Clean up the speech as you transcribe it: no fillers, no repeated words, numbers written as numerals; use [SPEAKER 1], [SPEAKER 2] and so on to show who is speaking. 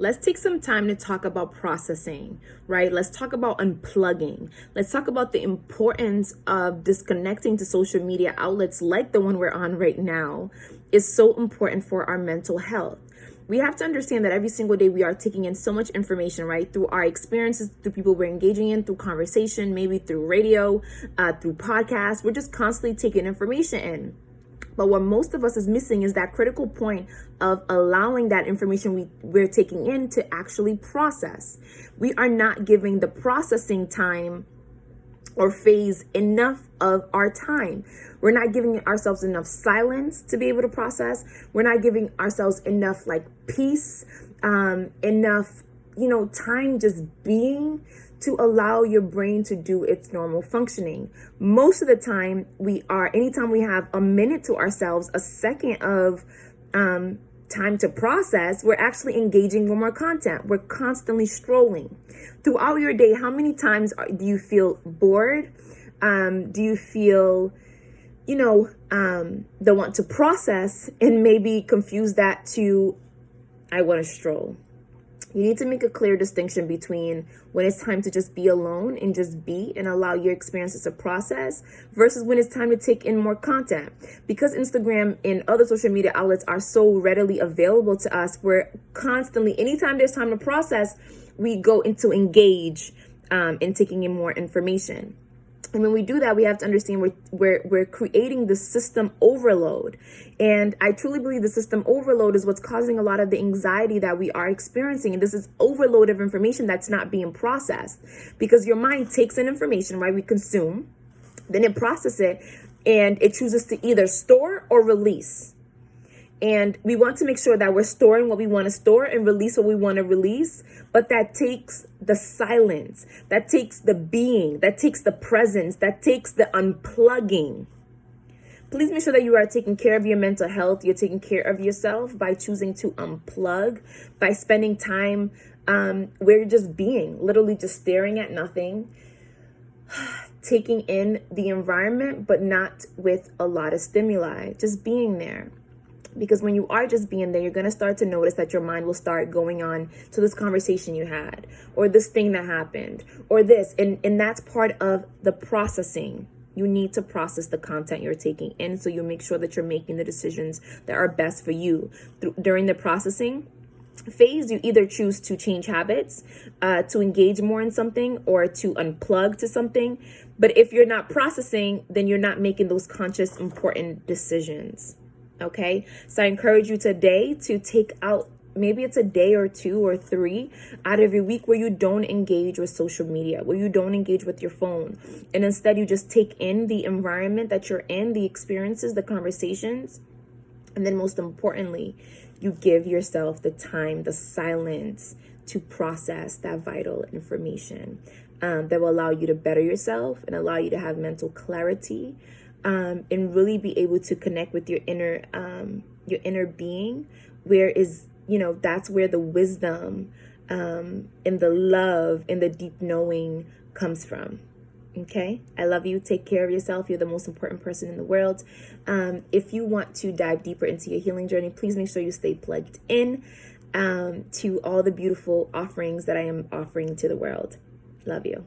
[SPEAKER 1] let's take some time to talk about processing, right? Let's talk about unplugging. Let's talk about the importance of disconnecting to social media outlets like the one we're on right now is so important for our mental health. We have to understand that every single day we are taking in so much information, right? Through our experiences, through people we're engaging in, through conversation, maybe through radio, through podcasts. We're just constantly taking information in. But what most of us is missing is that critical point of allowing that information we're taking in to actually process. We are not giving the processing time or phase enough of our time. We're not giving ourselves enough silence to be able to process. We're not giving ourselves enough peace, enough, time just being to allow your brain to do its normal functioning. Most of the time anytime we have a minute to ourselves, a second of time to process, we're actually engaging with more content. We're constantly scrolling. Throughout your day, how many times do you feel bored? Do you feel, the want to process and maybe confuse that to, I want to stroll? You need to make a clear distinction between when it's time to just be alone and just be and allow your experiences to process versus when it's time to take in more content. Because Instagram and other social media outlets are so readily available to us, we're constantly, anytime there's time to process, we go into engage in taking in more information. And when we do that, we have to understand we're creating the system overload. And I truly believe the system overload is what's causing a lot of the anxiety that we are experiencing. And this is overload of information that's not being processed. Because your mind takes in information, right? We consume, then it processes it, and it chooses to either store or release. And we want to make sure that we're storing what we want to store and release what we want to release. But that takes the silence, that takes the being, that takes the presence, that takes the unplugging. Please make sure that you are taking care of your mental health. You're taking care of yourself by choosing to unplug, by spending time where you're just being, literally just staring at nothing, taking in the environment, but not with a lot of stimuli, just being there. Because when you are just being there, you're going to start to notice that your mind will start going on to this conversation you had, or this thing that happened, or this. And that's part of the processing. You need to process the content you're taking in so you make sure that you're making the decisions that are best for you. During the processing phase, you either choose to change habits, to engage more in something, or to unplug to something. But if you're not processing, then you're not making those conscious, important decisions. Okay, so I encourage you today to take out, maybe it's a day or 2 or 3 out of your week where you don't engage with social media, where you don't engage with your phone. And instead you just take in the environment that you're in, the experiences, the conversations. And then most importantly, you give yourself the time, the silence to process that vital information that will allow you to better yourself and allow you to have mental clarity. And really be able to connect with your inner being, that's where the wisdom and the love and the deep knowing comes from. Okay, I love you. Take care of yourself. You're the most important person in the world. If you want to dive deeper into your healing journey, please make sure you stay plugged in to all the beautiful offerings that I am offering to the world. Love you.